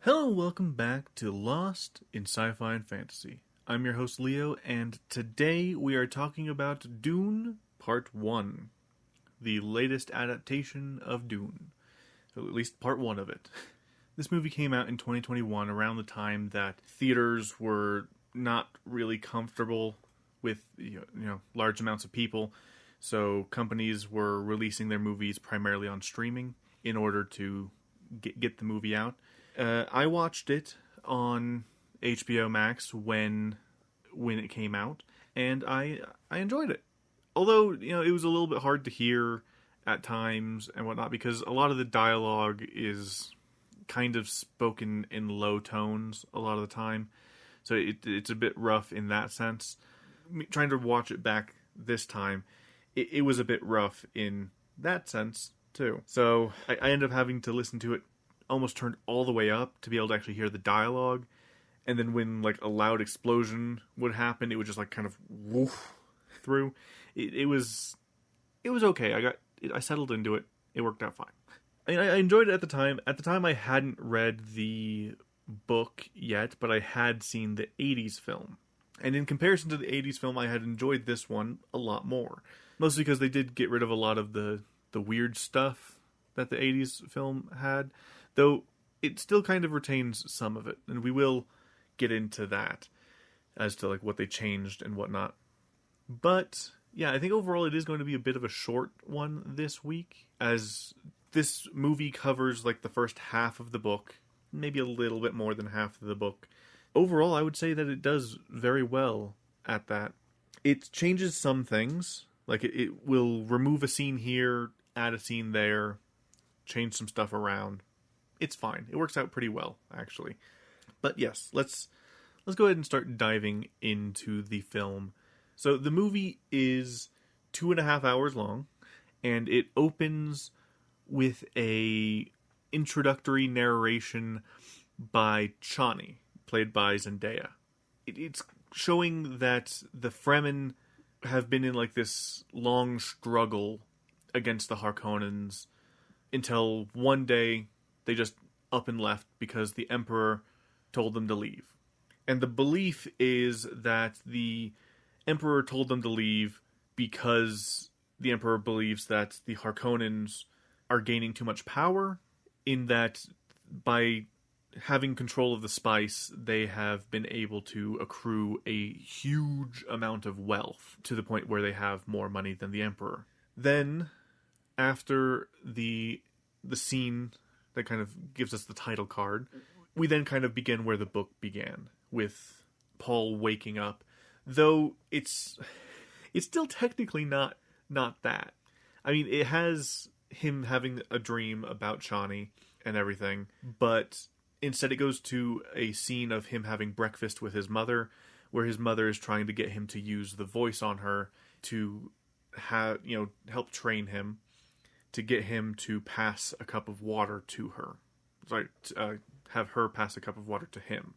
Hello, welcome back to Lost in Sci-Fi and Fantasy. I'm your host Leo, and today we are talking about Dune Part 1, the latest adaptation of Dune, at least Part 1 of it. This movie came out in 2021, around the time that theaters were not really comfortable with large amounts of people, so companies were releasing their movies primarily on streaming in order to get the movie out. I watched it on HBO Max when it came out, and I enjoyed it. Although, it was a little bit hard to hear at times and whatnot, because a lot of the dialogue is kind of spoken in low tones a lot of the time. So it's a bit rough in that sense. Trying to watch it back this time, it was a bit rough in that sense, too. So I ended up having to listen to it almost turned all the way up to be able to actually hear the dialogue, and then when a loud explosion would happen, it would just kind of woof through. It was okay. I settled into it. It worked out fine. I enjoyed it at the time. At the time, I hadn't read the book yet, but I had seen the 80s film. And in comparison to the 80s film, I had enjoyed this one a lot more. Mostly because they did get rid of a lot of the weird stuff that the 80s film had. Though it still kind of retains some of it, and we will get into that as to what they changed and whatnot. But yeah, I think overall it is going to be a bit of a short one this week, as this movie covers the first half of the book, maybe a little bit more than half of the book. Overall, I would say that it does very well at that. It changes some things, it will remove a scene here, add a scene there, change some stuff around. It's fine. It works out pretty well, actually. But yes, let's go ahead and start diving into the film. So the movie is 2.5 hours long, and it opens with a introductory narration by Chani, played by Zendaya. It's showing that the Fremen have been in this long struggle against the Harkonnens until one day they just up and left because the Emperor told them to leave. And the belief is that the Emperor told them to leave because the Emperor believes that the Harkonnens are gaining too much power, in that by having control of the spice, they have been able to accrue a huge amount of wealth to the point where they have more money than the Emperor. Then, after the scene that kind of gives us the title card, we then kind of begin where the book began, with Paul waking up. Though it's still technically not that. I mean, it has him having a dream about Chani and everything, but instead it goes to a scene of him having breakfast with his mother, where his mother is trying to get him to use the voice on her to help train him, to get him to pass a cup of water to her. Sorry, have her pass a cup of water to him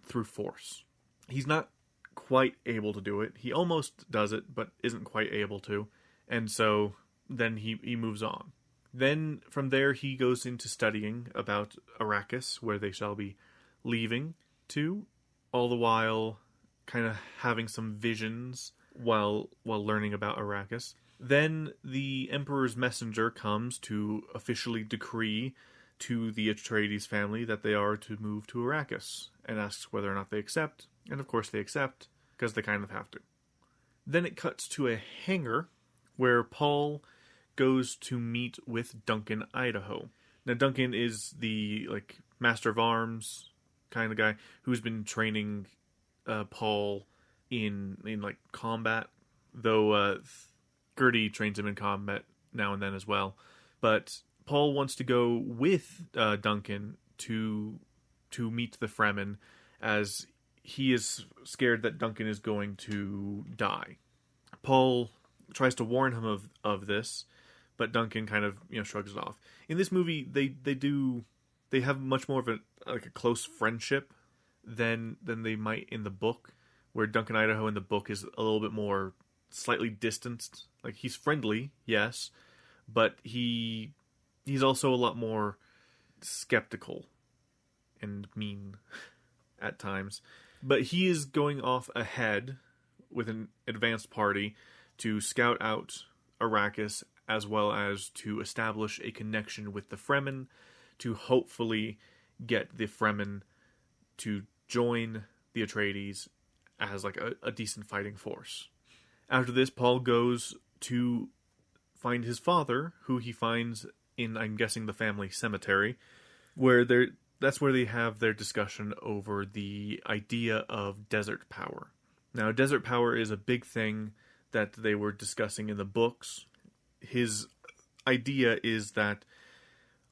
through force. He's not quite able to do it. He almost does it, but isn't quite able to. And so then he moves on. Then from there he goes into studying about Arrakis, where they shall be leaving to, all the while kind of having some visions while learning about Arrakis. Then the Emperor's messenger comes to officially decree to the Atreides family that they are to move to Arrakis, and asks whether or not they accept, and of course they accept, because they kind of have to. Then it cuts to a hangar where Paul goes to meet with Duncan Idaho. Now Duncan is the master of arms kind of guy who's been training Paul in combat, though Gertie trains him in combat now and then as well. But Paul wants to go with Duncan to meet the Fremen, as he is scared that Duncan is going to die. Paul tries to warn him of this, but Duncan kind of shrugs it off. In this movie, they have much more of a close friendship than they might in the book, where Duncan Idaho in the book is a little bit more slightly distanced. He's friendly, yes, but he's also a lot more skeptical and mean at times. But he is going off ahead with an advanced party to scout out Arrakis, as well as to establish a connection with the Fremen to hopefully get the Fremen to join the Atreides as like a decent fighting force. After this, Paul goes to find his father, who he finds in, I'm guessing, the family cemetery, where that's where they have their discussion over the idea of desert power. Now, desert power is a big thing that they were discussing in the books. His idea is that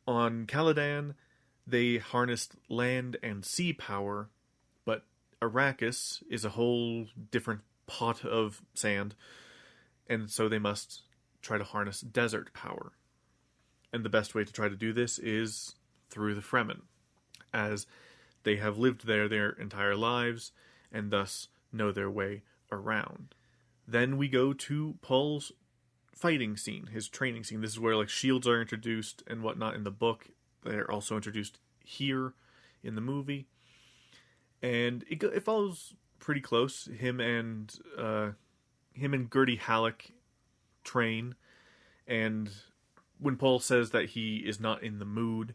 on Caladan, they harnessed land and sea power, but Arrakis is a whole different pot of sand, and so they must try to harness desert power. And the best way to try to do this is through the Fremen, as they have lived there their entire lives, and thus know their way around. Then we go to Paul's fighting scene, his training scene. This is where like shields are introduced and whatnot in the book. They're also introduced here in the movie, and it follows pretty close. Him and Gertie Halleck train, and when Paul says that he is not in the mood,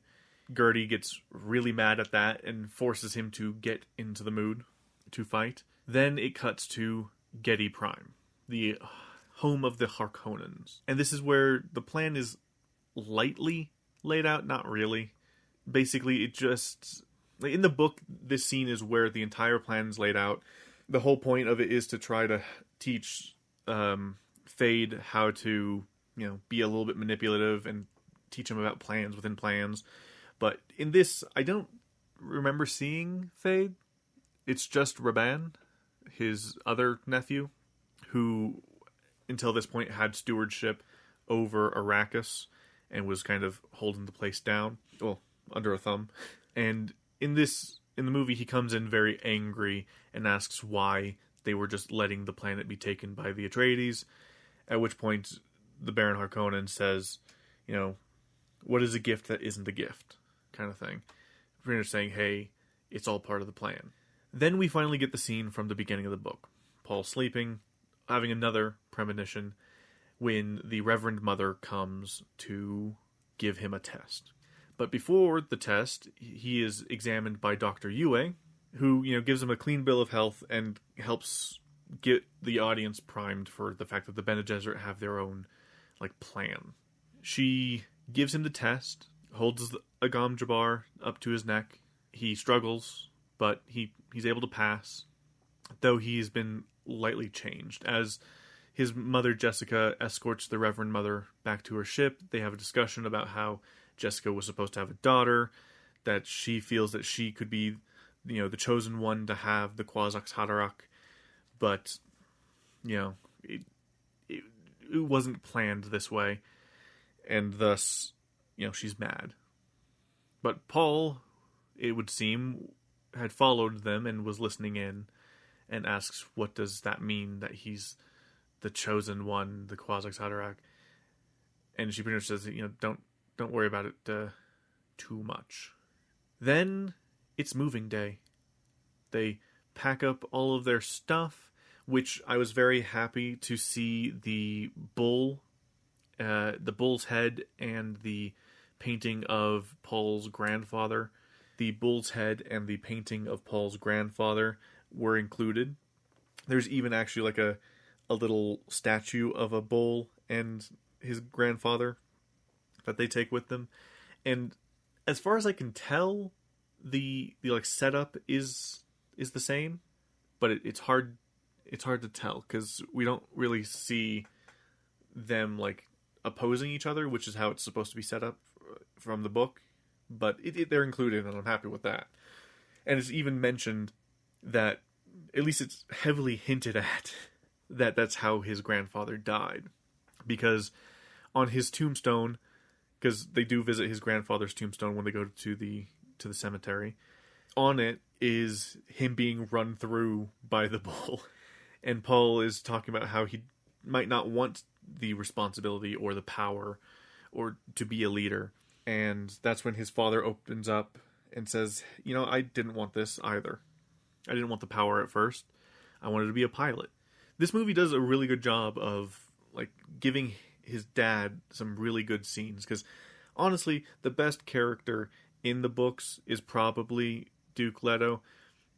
Gertie gets really mad at that and forces him to get into the mood to fight. Then it cuts to Gedi Prime, the home of the Harkonnens. And this is where the plan is lightly laid out, not really. Basically, it just... like in the book, this scene is where the entire plan is laid out. The whole point of it is to try to teach Fade how to, be a little bit manipulative and teach him about plans within plans. But in this, I don't remember seeing Fade. It's just Raban, his other nephew, who until this point had stewardship over Arrakis and was kind of holding the place down, well, under a thumb. And in the movie, he comes in very angry and asks why they were just letting the planet be taken by the Atreides, at which point the Baron Harkonnen says, what is a gift that isn't a gift, kind of thing. Pretty much saying, hey, it's all part of the plan. Then we finally get the scene from the beginning of the book. Paul sleeping, having another premonition, when the Reverend Mother comes to give him a test. But before the test, he is examined by Dr. Yue, who, gives him a clean bill of health and helps get the audience primed for the fact that the Bene Gesserit have their own, plan. She gives him the test, holds the Agam Jabbar up to his neck. He struggles, but he's able to pass, though he's been lightly changed. As his mother, Jessica, escorts the Reverend Mother back to her ship, they have a discussion about how Jessica was supposed to have a daughter, that she feels that she could be, the chosen one to have the Kwisatz Haderach, but, it wasn't planned this way, and thus, she's mad. But Paul, it would seem, had followed them and was listening in, and asks, what does that mean, that he's the chosen one, the Kwisatz Haderach? And she pretty much says, don't worry about it too much. Then it's moving day. They pack up all of their stuff, which I was very happy to see the bull's head and the painting of Paul's grandfather. The bull's head and the painting of Paul's grandfather were included. There's even actually a little statue of a bull and his grandfather that they take with them. And as far as I can tell, the setup is the same, but it's hard to tell because we don't really see them opposing each other, which is how it's supposed to be set up from the book. But they're included, and I'm happy with that. And it's even mentioned that, at least it's heavily hinted at, that that's how his grandfather died. Because on his tombstone, because they do visit his grandfather's tombstone when they go to the cemetery, on it is him being run through by the bull. And Paul is talking about how he might not want the responsibility or the power or to be a leader. And that's when his father opens up and says, I didn't want this either. I didn't want the power at first. I wanted to be a pilot. This movie does a really good job of giving his dad some really good scenes, because honestly, the best character in the books is probably Duke Leto.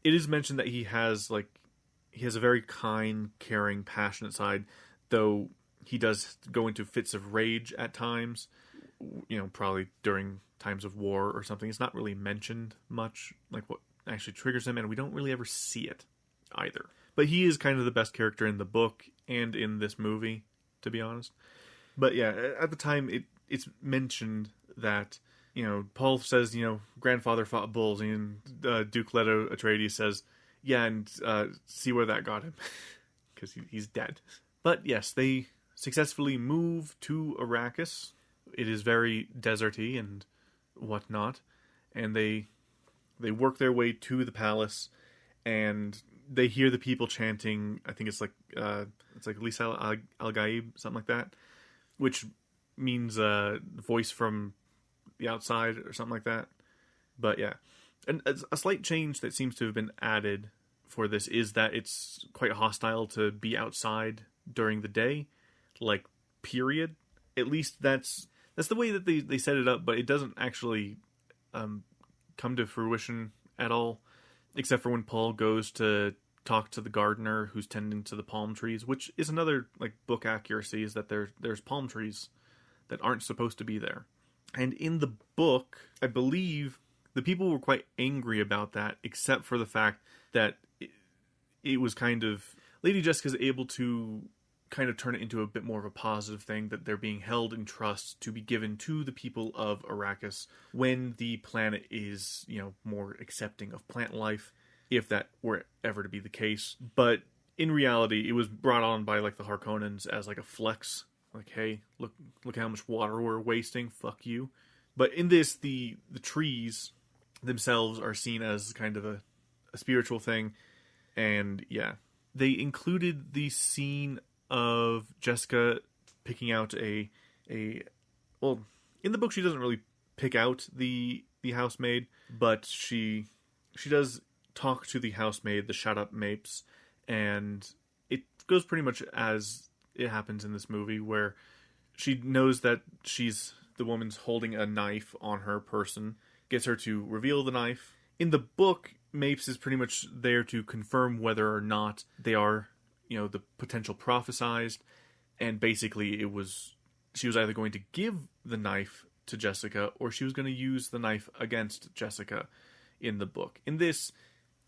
It is mentioned that he has a very kind, caring, passionate side, though he does go into fits of rage at times, probably during times of war or something. It's not really mentioned much, what actually triggers him, and we don't really ever see it either. But he is kind of the best character in the book and in this movie, to be honest. But yeah, at the time, it's mentioned that, Paul says, grandfather fought bulls, and Duke Leto Atreides says, yeah, and see where that got him, because he's dead. But yes, they successfully move to Arrakis. It is very deserty and whatnot, and they work their way to the palace, and they hear the people chanting. I think it's Lisa al-Gaib, something like that, which means voice from the outside or something like that. But yeah, and a slight change that seems to have been added for this is that it's quite hostile to be outside during the day, period. At least that's the way that they set it up, but it doesn't actually come to fruition at all, except for when Paul goes to talk to the gardener who's tending to the palm trees, which is another book accuracy, is that there's palm trees that aren't supposed to be there. And in the book, I believe the people were quite angry about that, except for the fact that it was kind of, Lady Jessica's able to kind of turn it into a bit more of a positive thing, that they're being held in trust to be given to the people of Arrakis when the planet is, more accepting of plant life, if that were ever to be the case. But in reality, it was brought on by the Harkonnens as a flex, hey, look how much water we're wasting, fuck you. But in this, the trees themselves are seen as kind of a spiritual thing. And yeah, they included the scene of Jessica picking out well, in the book she doesn't really pick out the housemaid, but she does talk to the housemaid, the shut up Mapes, and it goes pretty much as it happens in this movie, where she knows that the woman's holding a knife on her person, gets her to reveal the knife. In the book, Mapes is pretty much there to confirm whether or not they are, the potential prophesized, and basically she was either going to give the knife to Jessica, or she was going to use the knife against Jessica in the book. In this,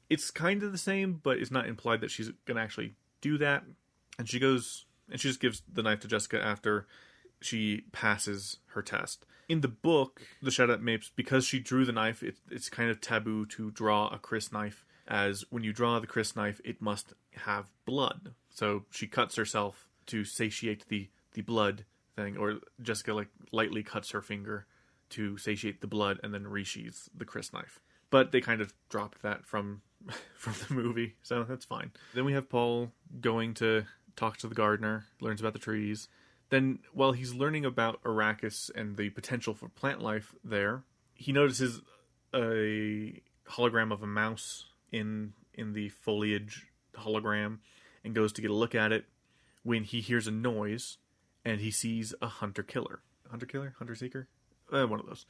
it's kind of the same, but it's not implied that she's going to actually do that. And she just gives the knife to Jessica after she passes her test. In the book, the Shadow Mapes, because she drew the knife, it's kind of taboo to draw a Chris knife, as when you draw the Chris knife, it must have blood. So she cuts herself to satiate the blood thing, or Jessica lightly cuts her finger to satiate the blood and then resheathes the Chris knife. But they kind of dropped that from the movie, so that's fine. Then we have Paul going to talk to the gardener, learns about the trees. Then, while he's learning about Arrakis and the potential for plant life there, he notices a hologram of a mouse in the foliage hologram, and goes to get a look at it, when he hears a noise, and he sees a hunter-killer. Hunter-killer? Hunter-seeker? One of those.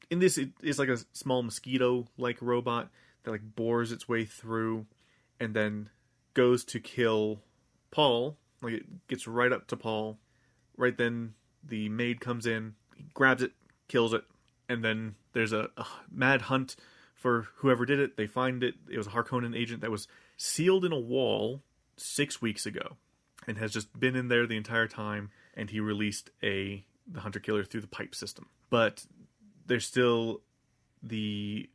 In this, it is a small mosquito-like robot that bores its way through, and then goes to kill Paul. It gets right up to Paul. Right then, the maid comes in, grabs it, kills it, and then there's a mad hunt for whoever did it. They find it. It was a Harkonnen agent that was sealed in a wall 6 weeks ago, and has just been in there the entire time, and he released the hunter-killer through the pipe system. But there's still the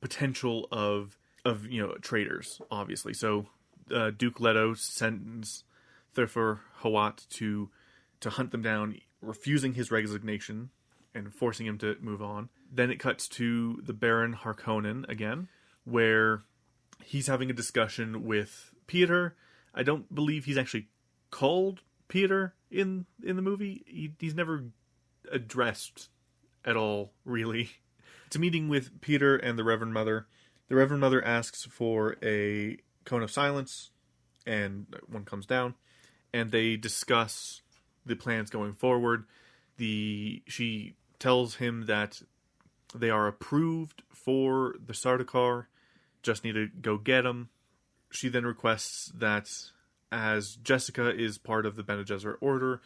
potential of traitors, obviously. So Duke Leto sends Thufir Hawat to hunt them down, refusing his resignation and forcing him to move on. Then it cuts to the Baron Harkonnen again, where he's having a discussion with Peter. I don't believe he's actually called Peter in the movie. He's never addressed at all, really. It's a meeting with Peter and the Reverend Mother. The Reverend Mother asks for a cone of silence, and one comes down, and they discuss the plans going forward. She tells him that they are approved for the Sardaukar, just need to go get them. She then requests that, as Jessica is part of the Bene Gesserit Order,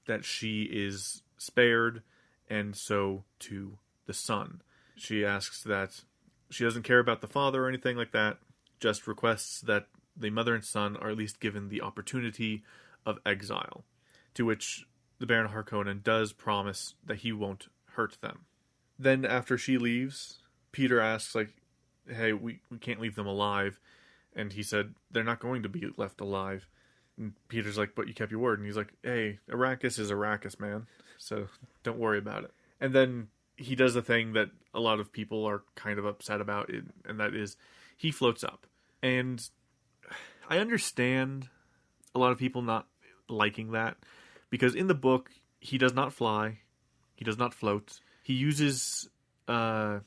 that she is spared, and so to the son. She asks that she doesn't care about the father or anything like that, just requests that the mother and son are at least given the opportunity of exile, to which the Baron Harkonnen does promise that he won't hurt them. Then after she leaves, Peter asks, like, hey, we can't leave them alive. And he said, they're not going to be left alive. And Peter's like, but you kept your word. And he's like, hey, Arrakis is Arrakis, man. So don't worry about it. And then he does a thing that a lot of people are kind of upset about, and that is he floats up. And I understand a lot of people not liking that, because in the book, he does not fly. He does not float. He uses, what are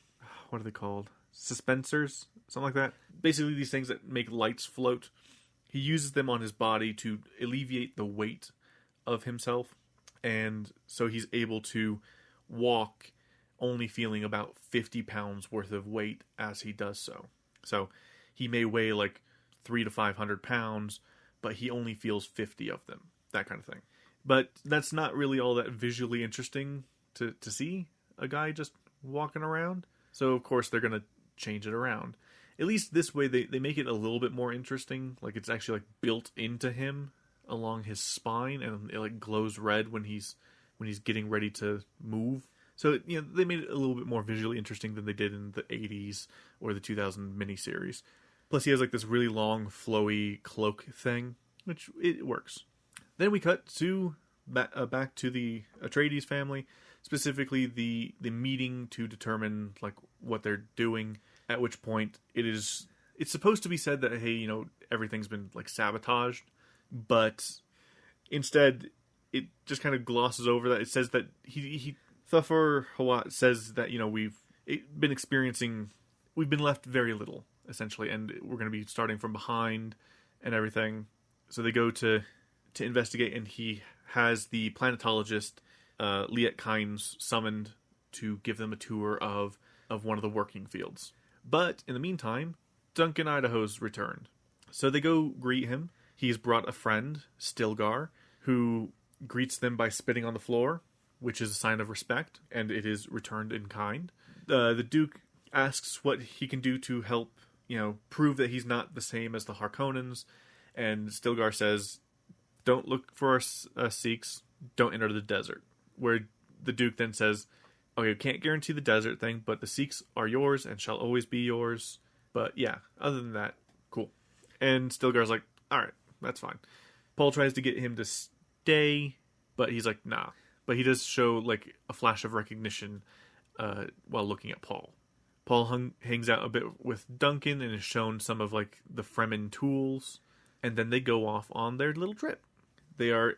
they called? Suspensors? Something like that. Basically these things that make lights float. He uses them on his body to alleviate the weight of himself. And so he's able to walk only feeling about 50 pounds worth of weight as he does so. So he may weigh like 300 to 500 pounds, but he only feels 50 of them. That kind of thing. But that's not really all that visually interesting to see a guy just walking around. So of course they're going to change it around. At least this way they make it a little bit more interesting. Like it's actually like built into him along his spine, and it like glows red when he's getting ready to move. So they made it a little bit more visually interesting than they did in the 80s or the 2000 miniseries. Plus he has like this really long flowy cloak thing, which it works. Then we cut to back to the Atreides family, specifically the meeting to determine like what they're doing. At which point it's supposed to be said that, hey, everything's been like sabotaged, but instead it just kind of glosses over that. It says that Thufir Hawat says that we've been left very little essentially, and we're going to be starting from behind and everything. So they go to investigate, and he has the planetologist Liet Kynes summoned to give them a tour of one of the working fields. But in the meantime, Duncan Idaho's returned. So they go greet him. He's brought a friend, Stilgar, who greets them by spitting on the floor, which is a sign of respect, and it is returned in kind. The Duke asks what he can do to help, prove that he's not the same as the Harkonnens, and Stilgar says, don't look for us Sikhs, don't enter the desert. Where the Duke then says, okay, we can't guarantee the desert thing, but the Sikhs are yours and shall always be yours. But yeah, other than that, cool. And Stilgar's like, alright, that's fine. Paul tries to get him to stay, but he's like, nah. But he does show like a flash of recognition while looking at Paul. Paul hangs out a bit with Duncan and is shown some of like the Fremen tools, and then they go off on their little trip. They are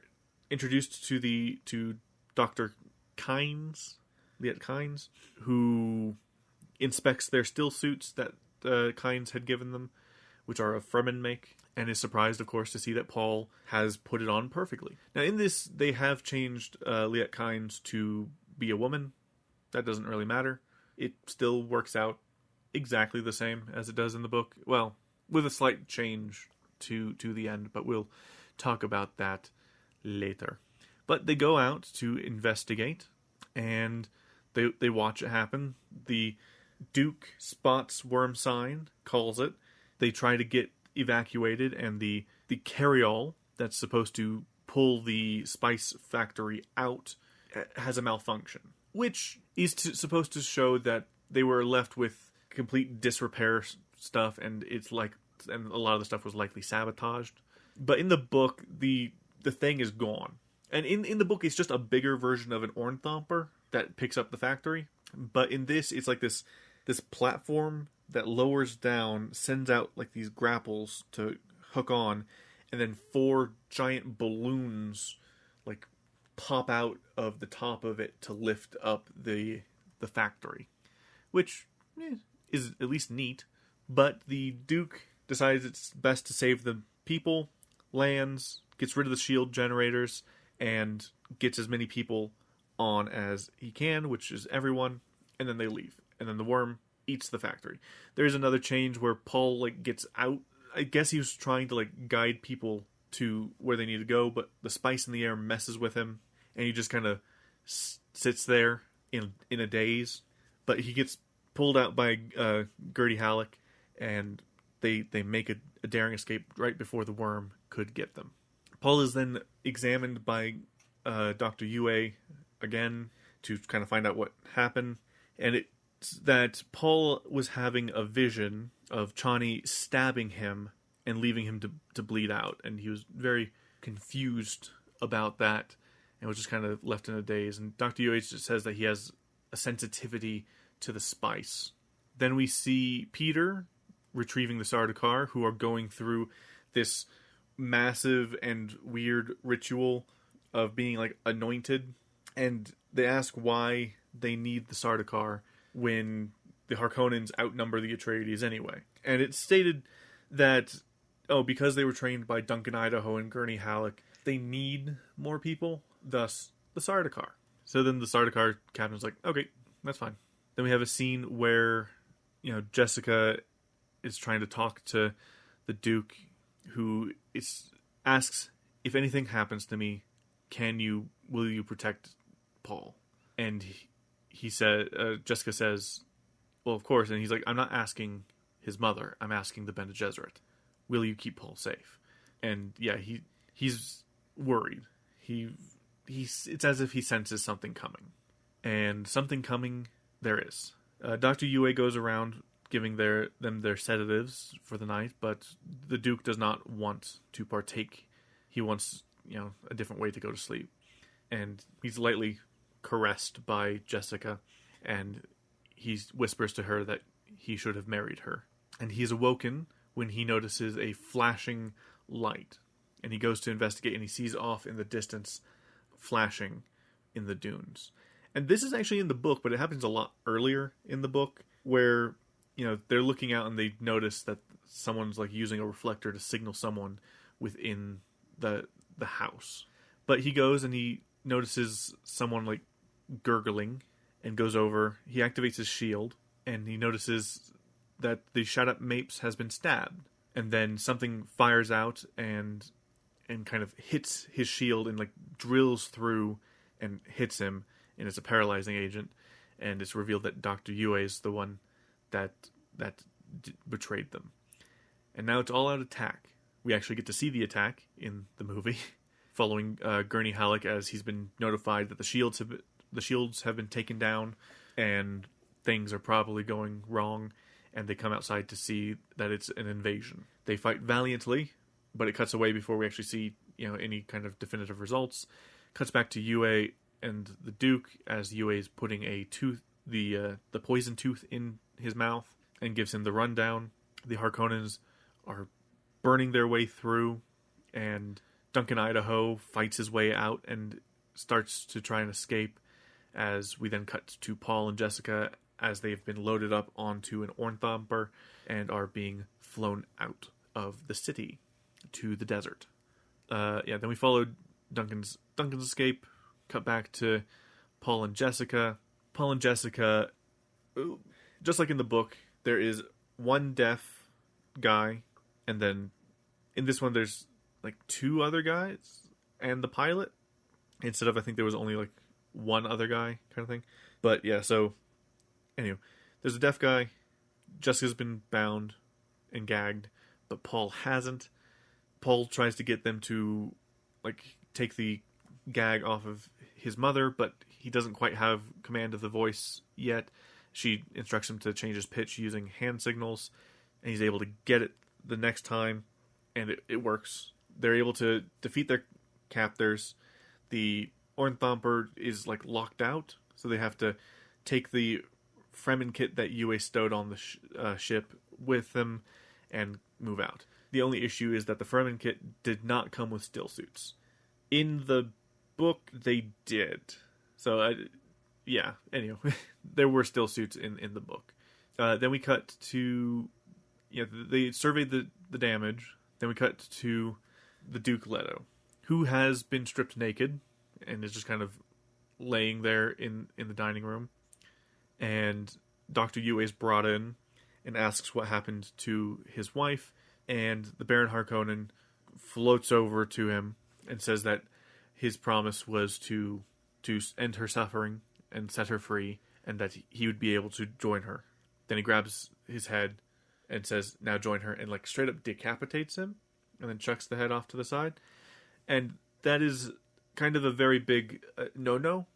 introduced to Dr. Liet Kynes, who inspects their still suits that Kynes had given them, which are of Fremen make, and is surprised, of course, to see that Paul has put it on perfectly. Now, in this, they have changed Liet Kynes to be a woman. That doesn't really matter. It still works out exactly the same as it does in the book. Well, with a slight change to the end, but we'll talk about that later. But they go out to investigate, and they watch it happen. The Duke spots worm sign, calls it. They try to get evacuated, and the carryall that's supposed to pull the spice factory out has a malfunction, which is supposed to show that they were left with complete disrepair stuff, and and a lot of the stuff was likely sabotaged. But in the book, the thing is gone. And in the book, it's just a bigger version of an Ornthomper that picks up the factory. But in this, it's like this platform that lowers down, sends out like these grapples to hook on, and then 4 giant balloons like pop out of the top of it to lift up the factory. which is at least neat. But the Duke decides it's best to save the people, lands, gets rid of the shield generators, and gets as many people on as he can, which is everyone, and then they leave. And then the worm eats the factory. There's another change where Paul gets out. I guess he was trying to guide people to where they need to go, but the spice in the air messes with him, and he just kind of sits there in a daze. But he gets pulled out by Gertie Halleck, and they make a daring escape right before the worm could get them. Paul is then examined by Dr. Yue again to kind of find out what happened, and it's that Paul was having a vision of Chani stabbing him and leaving him to bleed out, and he was very confused about that and was just kind of left in a daze. And Dr. Yue just says that he has a sensitivity to the spice. Then we see Peter retrieving the Sardaukar, who are going through this massive and weird ritual of being anointed, and they ask why they need the Sardaukar when the Harkonnens outnumber the Atreides anyway. And it's stated that, because they were trained by Duncan Idaho and Gurney Halleck, they need more people, thus the Sardaukar. So then the Sardaukar captain's like, okay, that's fine. Then we have a scene where, Jessica is trying to talk to the Duke, who asks, if anything happens to me, will you protect Paul? And he said, Jessica says, well, of course. And he's like, I'm not asking his mother, I'm asking the Bene Gesserit. Will you keep Paul safe? And yeah, he's worried. It's as if he senses something coming. And something coming there is. Dr. Yue goes around giving them their sedatives for the night, but the Duke does not want to partake. He wants, a different way to go to sleep. And he's lightly caressed by Jessica, and he whispers to her that he should have married her. And he's awoken when he notices a flashing light. And he goes to investigate, and he sees off in the distance flashing in the dunes. And this is actually in the book, but it happens a lot earlier in the book, where, they're looking out and they notice that someone's using a reflector to signal someone within the house. But he goes and he notices someone gurgling and goes over. He activates his shield and he notices that the Shadap Mapes has been stabbed. And then something fires out and kind of hits his shield and drills through and hits him. And it's a paralyzing agent, and it's revealed that Dr. Yue is the one that betrayed them. And now it's all-out attack. We actually get to see the attack in the movie, following Gurney Halleck as he's been notified that the shields have been taken down, and things are probably going wrong, and they come outside to see that it's an invasion. They fight valiantly, but it cuts away before we actually see any kind of definitive results. Cuts back to Yue and the Duke as Yue is putting the poison tooth in his mouth and gives him the rundown. The Harkonnens are burning their way through, and Duncan Idaho fights his way out and starts to try and escape, as we then cut to Paul and Jessica as they've been loaded up onto an Ornthomper and are being flown out of the city to the desert. Then we followed Duncan's escape. Cut back to Paul and Jessica. Paul and Jessica, just like in the book, there is one deaf guy, and then in this one there's two other guys and the pilot, instead of, I think there was only one other guy kind of thing. But yeah, so anyway, there's a deaf guy. Jessica's been bound and gagged, but Paul hasn't. Paul tries to get them to take the gag off of his mother, but he doesn't quite have command of the voice yet. She instructs him to change his pitch using hand signals, and he's able to get it the next time, and it works. They're able to defeat their captors. The Ornthomper is locked out, so they have to take the Fremen kit that Yue stowed on the ship with them and move out. The only issue is that the Fremen kit did not come with still suits. In the book, they did. So yeah, anyway, there were still suits in the book. Then we cut to, they surveyed the damage. Then we cut to the Duke Leto, who has been stripped naked and is just kind of laying there in the dining room. And Dr. Yue is brought in and asks what happened to his wife. And the Baron Harkonnen floats over to him and says that his promise was to end her suffering and set her free, and that he would be able to join her. Then he grabs his head and says, now join her, and like straight up decapitates him, and then chucks the head off to the side. And that is kind of a very big no-no,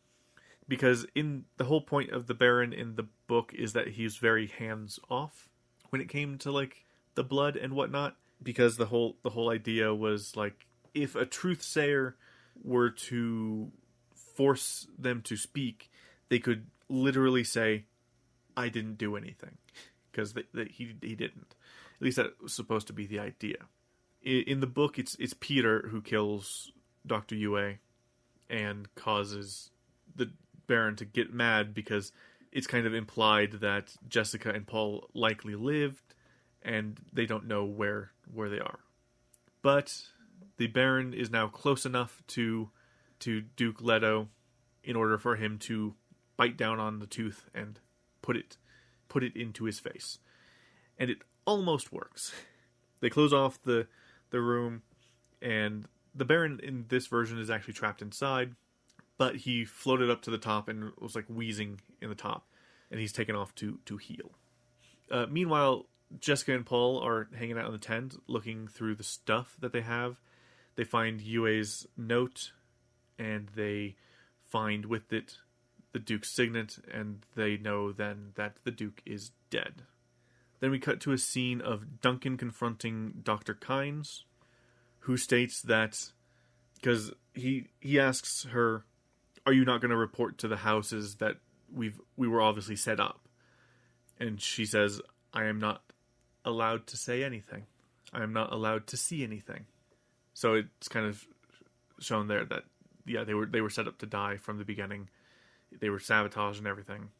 because in the whole point of the Baron in the book is that he's very hands-off when it came to like the blood and whatnot, because the whole idea was like, if a truthsayer were to force them to speak, they could literally say, I didn't do anything, because he didn't. At least that was supposed to be the idea. In the book, it's Peter who kills Dr. Yue and causes the Baron to get mad, because it's kind of implied that Jessica and Paul likely lived, and they don't know where they are. But the Baron is now close enough to Duke Leto in order for him to bite down on the tooth and put it into his face. And it almost works. They close off the room, and the Baron in this version is actually trapped inside, but he floated up to the top and was like wheezing in the top, and he's taken off to heal. Meanwhile, Jessica and Paul are hanging out in the tent, looking through the stuff that they have. They find Yue's note, and they find with it the Duke's signet, and they know then that the Duke is dead. Then we cut to a scene of Duncan confronting Dr. Kynes, who states that, because he asks her, are you not going to report to the houses that we were obviously set up? And she says, I am not allowed to say anything. I am not allowed to see anything. So it's kind of shown there that, yeah, they were set up to die from the beginning. They were sabotaged and everything.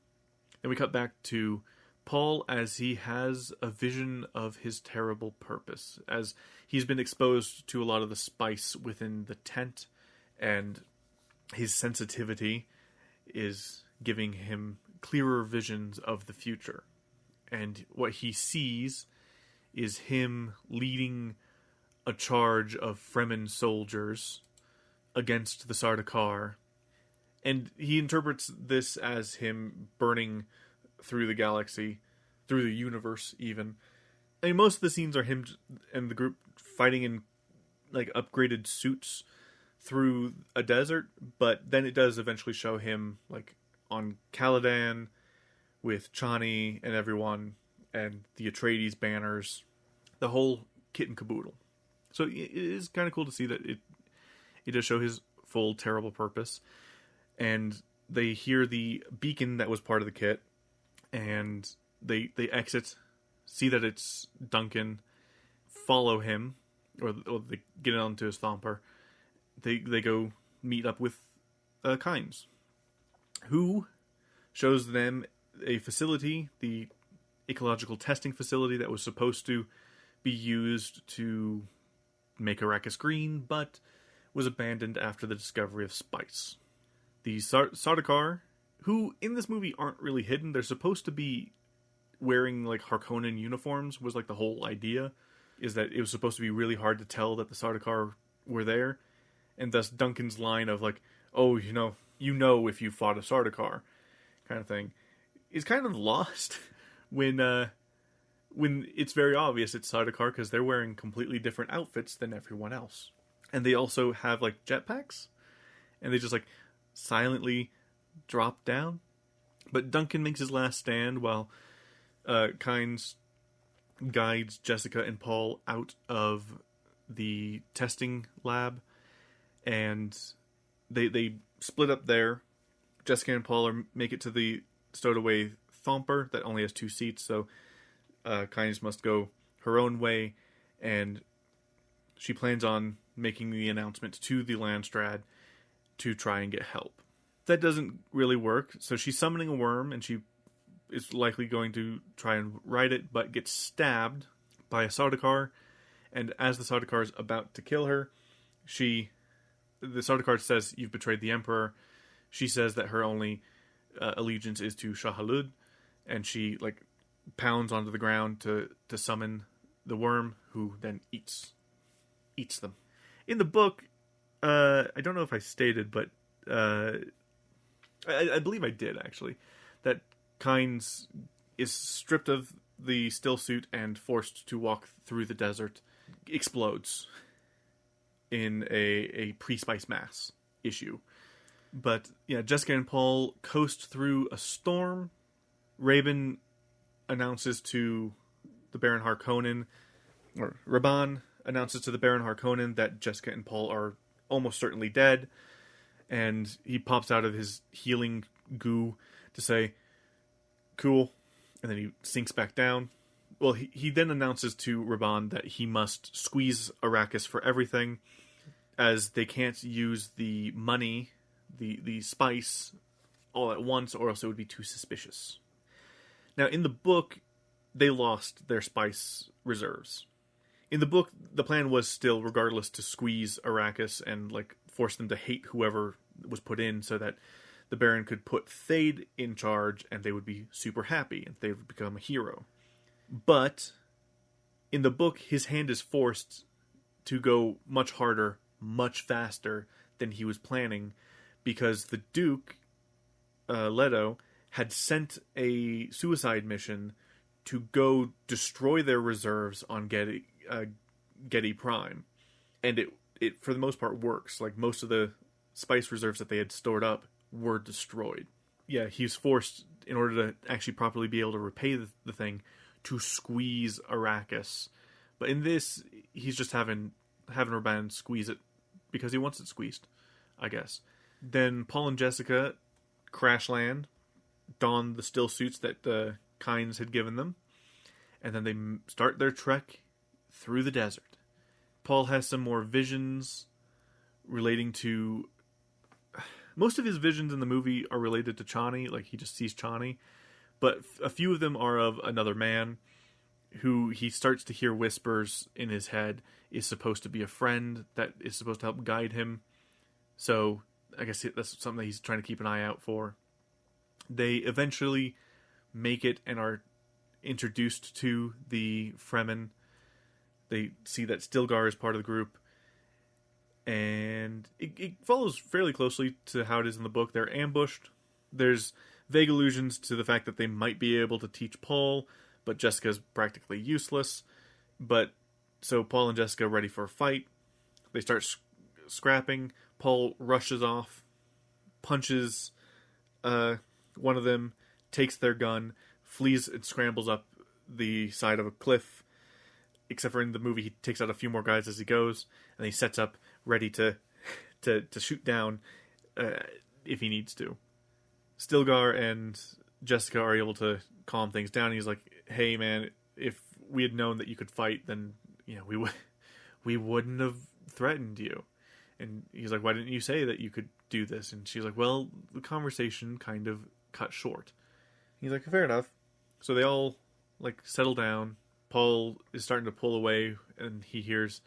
Then we cut back to Paul as he has a vision of his terrible purpose, as he's been exposed to a lot of the spice within the tent, and his sensitivity is giving him clearer visions of the future. And what he sees is him leading a charge of Fremen soldiers against the Sardaukar. And he interprets this as him burning through the galaxy, through the universe even. I mean, most of the scenes are him and the group fighting in like upgraded suits through a desert, but then it does eventually show him like on Caladan with Chani and everyone, and the Atreides banners, the whole kit and caboodle. So it is kind of cool to see that it does show his full terrible purpose. And they hear the beacon that was part of the kit, and they exit, see that it's Duncan, follow him, or they get onto his thumper. They go meet up with Kynes, who shows them a facility, the ecological testing facility that was supposed to be used to make Arrakis green, but was abandoned after the discovery of spice. The Sardaukar, who in this movie aren't really hidden, they're supposed to be wearing like Harkonnen uniforms, was like the whole idea, is that it was supposed to be really hard to tell that the Sardaukar were there, and thus Duncan's line of like, oh, you know if you fought a Sardaukar, kind of thing, is kind of lost when it's very obvious it's Sardaukar, because they're wearing completely different outfits than everyone else. And they also have like jetpacks, and they just like silently drop down. But Duncan makes his last stand while Kynes guides Jessica and Paul out of the testing lab, and they split up there. Jessica and Paul make it to the stowed away thumper that only has 2 seats, so Kynes must go her own way, and she plans on making the announcement to the Landstrad to try and get help. That doesn't really work. So she's summoning a worm, and she is likely going to try and ride it, but gets stabbed by a Sardaukar. And as the Sardaukar is about to kill her, the Sardaukar says, "You've betrayed the Emperor." She says that her only allegiance is to Shah Halud, and she pounds onto the ground to summon the worm, who then eats them. In the book, I don't know if I stated, but I believe I did actually, that Kynes is stripped of the still suit and forced to walk through the desert, explodes in a pre-Spice Mass issue. But yeah, Jessica and Paul coast through a storm. Rabban announces to the Baron Harkonnen, or Rabban announces to the Baron Harkonnen that Jessica and Paul are almost certainly dead, and he pops out of his healing goo to say, "Cool," and then he sinks back down. Well, he then announces to Rabban that he must squeeze Arrakis for everything, as they can't use the money, the spice, all at once, or else it would be too suspicious. Now, in the book, they lost their spice reserves. In the book, the plan was still, regardless, to squeeze Arrakis and force them to hate whoever was put in, so that the Baron could put Thade in charge, and they would be super happy, and they would become a hero. But in the book, his hand is forced to go much harder, much faster than he was planning, because the Duke, Leto, had sent a suicide mission to go destroy their reserves on Gedi Prime. And it for the most part works. Most of the spice reserves that they had stored up were destroyed. Yeah, he was forced, in order to actually properly be able to repay the thing, to squeeze Arrakis. But in this, he's just having Rabban squeeze it because he wants it squeezed, I guess. Then Paul and Jessica crash land, don the still suits that Kynes had given them, and then they start their trek through the desert. Paul has some more visions relating to... Most of his visions in the movie are related to Chani, he just sees Chani, but a few of them are of another man who he starts to hear whispers in his head is supposed to be a friend that is supposed to help guide him. So I guess that's something that he's trying to keep an eye out for. They eventually make it and are introduced to the Fremen. They see that Stilgar is part of the group, and it follows fairly closely to how it is in the book. They're ambushed. There's vague allusions to the fact that they might be able to teach Paul, but Jessica's practically useless. But so Paul and Jessica are ready for a fight. They start scrapping. Paul rushes off, punches one of them, takes their gun, flees and scrambles up the side of a cliff. Except for in the movie, he takes out a few more guys as he goes, and he sets up ready to shoot down if he needs to. Stilgar and Jessica are able to calm things down. He's like, "Hey, man, if we had known that you could fight, then we wouldn't have threatened you." And he's like, "Why didn't you say that you could do this?" And she's like, "Well, the conversation kind of cut short." He's like, "Fair enough." So they all settle down. Paul is starting to pull away, and he hears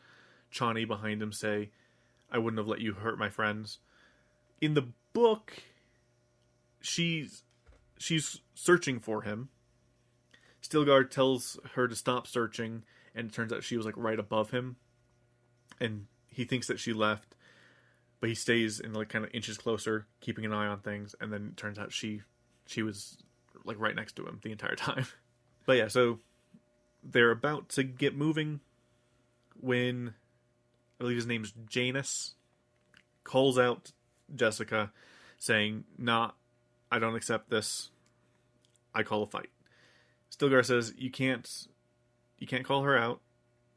Chani behind him say, "I wouldn't have let you hurt my friends." In the book, she's searching for him. Stilgar tells her to stop searching, and it turns out she was right above him, and he thinks that she left, but he stays and kind of inches closer, keeping an eye on things, and then it turns out she was right next to him the entire time. But yeah, so they're about to get moving when, I believe his name's Janus, calls out Jessica saying, "Nah, I don't accept this. I call a fight." Stilgar says, you can't call her out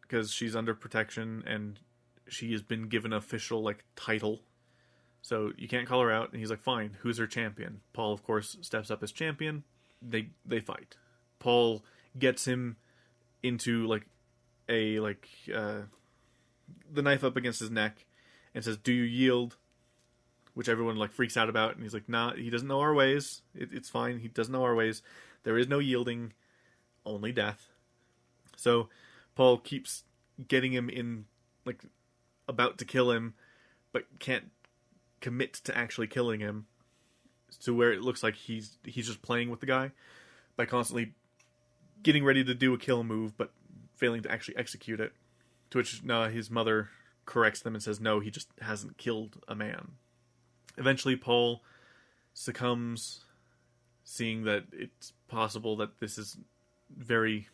because she's under protection and she has been given an official title. So you can't call her out. And he's like, "Fine, who's her champion?" Paul, of course, steps up as champion. They fight. Paul gets him into the knife up against his neck and says, "Do you yield?" which everyone like freaks out about, and he's like, nah, he doesn't know our ways. It's fine. He doesn't know our ways. There is no yielding, only death. So Paul keeps getting him in, like, about to kill him, but can't commit to actually killing him, to where it looks like he's just playing with the guy by constantly getting ready to do a kill move, but failing to actually execute it. To which his mother corrects them and says, no, he just hasn't killed a man. Eventually, Paul succumbs, seeing that it's possible that this is very...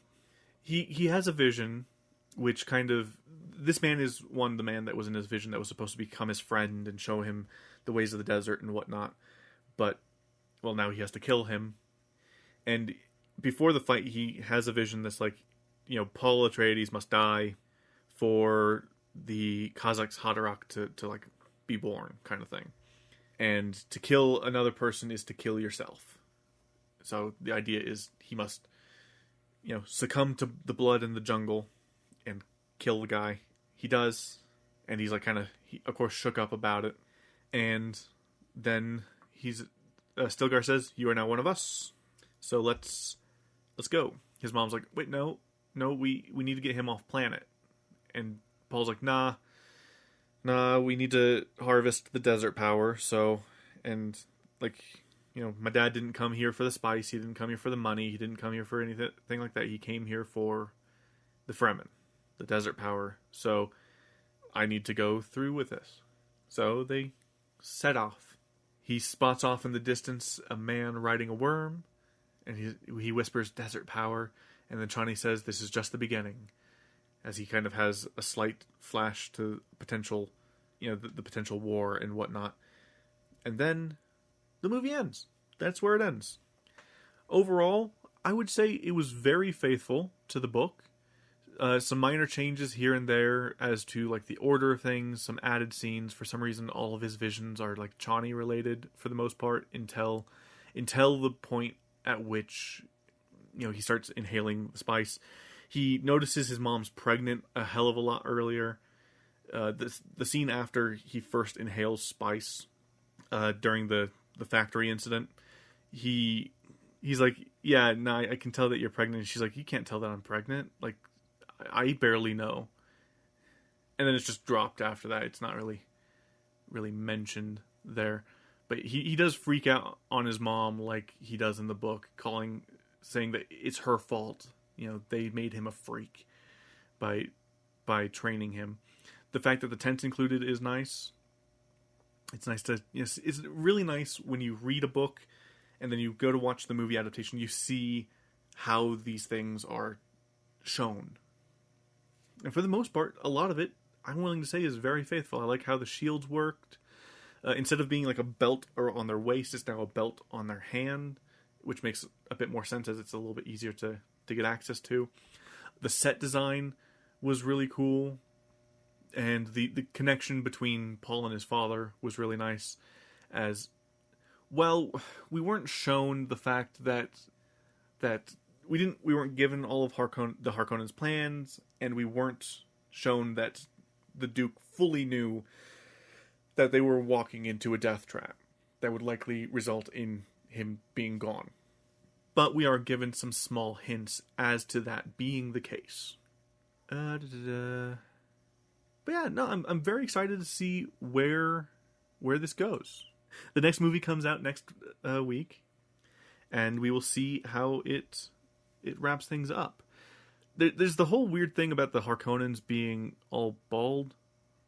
He has a vision, which kind of... This man is the man that was in his vision that was supposed to become his friend and show him the ways of the desert and whatnot. But, well, now he has to kill him. And before the fight, he has a vision that's like, Paul Atreides must die for the Kazakhs Haderach to like be born, kind of thing. And to kill another person is to kill yourself. So the idea is he must, succumb to the blood in the jungle and kill the guy. He does, and he's like of course shook up about it. And then Stilgar says, "You are now one of us. So let's go." His mom's like, "Wait, no, we need to get him off planet." And Paul's like, nah, we need to harvest the desert power, and my dad didn't come here for the spice, he didn't come here for the money, he didn't come here for anything like that, he came here for the Fremen, the desert power, so I need to go through with this. So they set off. He spots off in the distance a man riding a worm, and he whispers, "Desert power," and then Chani says, "This is just the beginning," as he kind of has a slight flash to potential, the potential war and whatnot. And then the movie ends. That's where it ends. Overall, I would say it was very faithful to the book. Some minor changes here and there as to like the order of things, some added scenes. For some reason, all of his visions are like Chani related for the most part until the point at which he starts inhaling the spice. He notices his mom's pregnant a hell of a lot earlier. The scene after he first inhales spice during the factory incident, he's like, "Yeah, no, I can tell that you're pregnant." And she's like, "You can't tell that I'm pregnant. Like, I barely know." And then it's just dropped after that. It's not really mentioned there. But he does freak out on his mom like he does in the book, saying that it's her fault. They made him a freak by training him. The fact that the tent's included is nice. It's nice to... It's really nice when you read a book and then you go to watch the movie adaptation, you see how these things are shown. And for the most part, a lot of it, I'm willing to say, is very faithful. I like how the shields worked. Instead of being like a belt on their waist, it's now a belt on their hand, which makes a bit more sense as it's a little bit easier to get access to. The set design was really cool, and the connection between Paul and his father was really nice. As well, we weren't shown the fact that we weren't given all of the Harkonnens' plans, and we weren't shown that the Duke fully knew that they were walking into a death trap that would likely result in him being gone. But we are given some small hints as to that being the case. But yeah, no, I'm very excited to see where this goes. The next movie comes out next week, and we will see how it wraps things up. There's the whole weird thing about the Harkonnens being all bald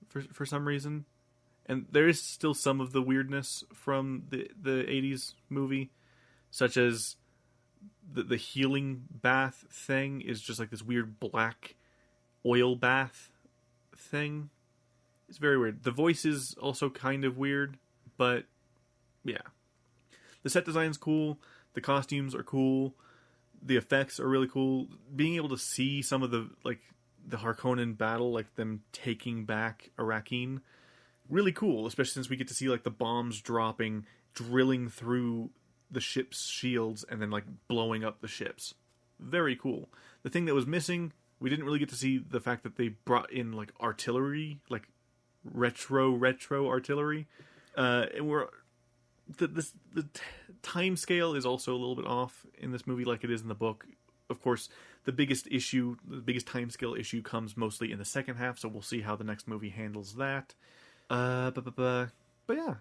for some reason. And there is still some of the weirdness from the 80s movie, such as the healing bath thing is just like this weird black oil bath thing. It's very weird. The voice is also kind of weird, but yeah. The set design's cool. The costumes are cool. The effects are really cool. Being able to see some of the Harkonnen battle, like them taking back Arrakeen, really cool, especially since we get to see like the bombs dropping, drilling through the ship's shields, and then like blowing up the ships. Very cool. The thing that was missing, we didn't really get to see the fact that they brought in like artillery, like retro artillery, And the time scale is also a little bit off in this movie, like it is in the book. Of course, the biggest time scale issue comes mostly in the second half, so we'll see how the next movie handles that. But yeah,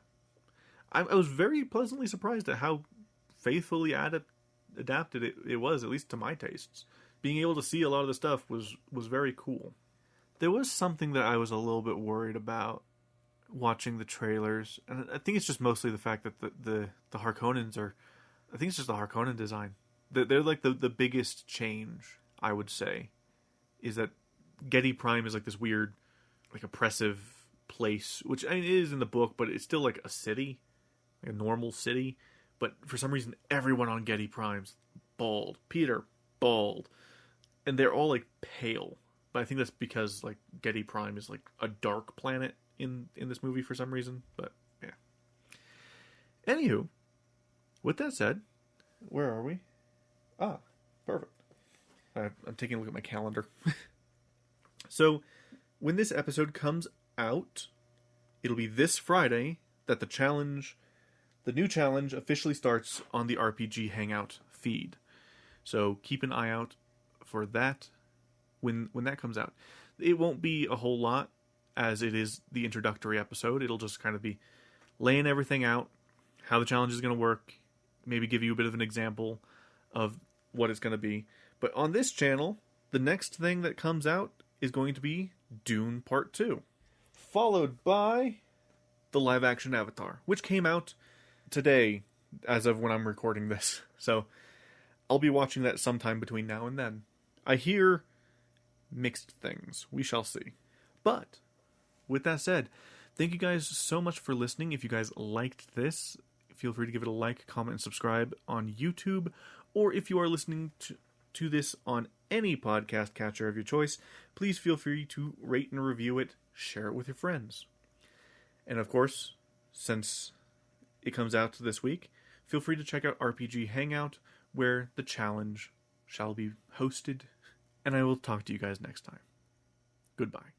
I was very pleasantly surprised at how faithfully adapted it was, at least to my tastes. Being able to see a lot of the stuff was very cool. There was something that I was a little bit worried about watching the trailers, and I think it's just mostly the fact that the Harkonnens are, I think it's just the Harkonnen design. They're like the biggest change, I would say, is that Gedi Prime is like this weird, like oppressive place, which I mean, it is in the book, but it's still like a city, like a normal city. But for some reason, everyone on Gedi Prime's bald. Peter, bald. And they're all like pale. But I think that's because like Gedi Prime is like a dark planet in this movie for some reason. But yeah. Anywho, with that said, where are we? Ah, perfect. I'm taking a look at my calendar. So, when this episode comes out, it'll be this Friday that the new challenge officially starts on the RPG Hangout feed. So keep an eye out for that when that comes out. It won't be a whole lot, as it is the introductory episode. It'll just kind of be laying everything out, how the challenge is going to work, maybe give you a bit of an example of what it's going to be. But on this channel, the next thing that comes out is going to be Dune Part 2, followed by the live-action Avatar, which came out today, as of when I'm recording this. So I'll be watching that sometime between now and then. I hear mixed things. We shall see. But with that said, thank you guys so much for listening. If you guys liked this, feel free to give it a like, comment, and subscribe on YouTube. Or if you are listening to this on any podcast catcher of your choice, please feel free to rate and review it, share it with your friends. And of course, since it comes out this week, feel free to check out RPG Hangout, where the challenge shall be hosted. And I will talk to you guys next time. Goodbye.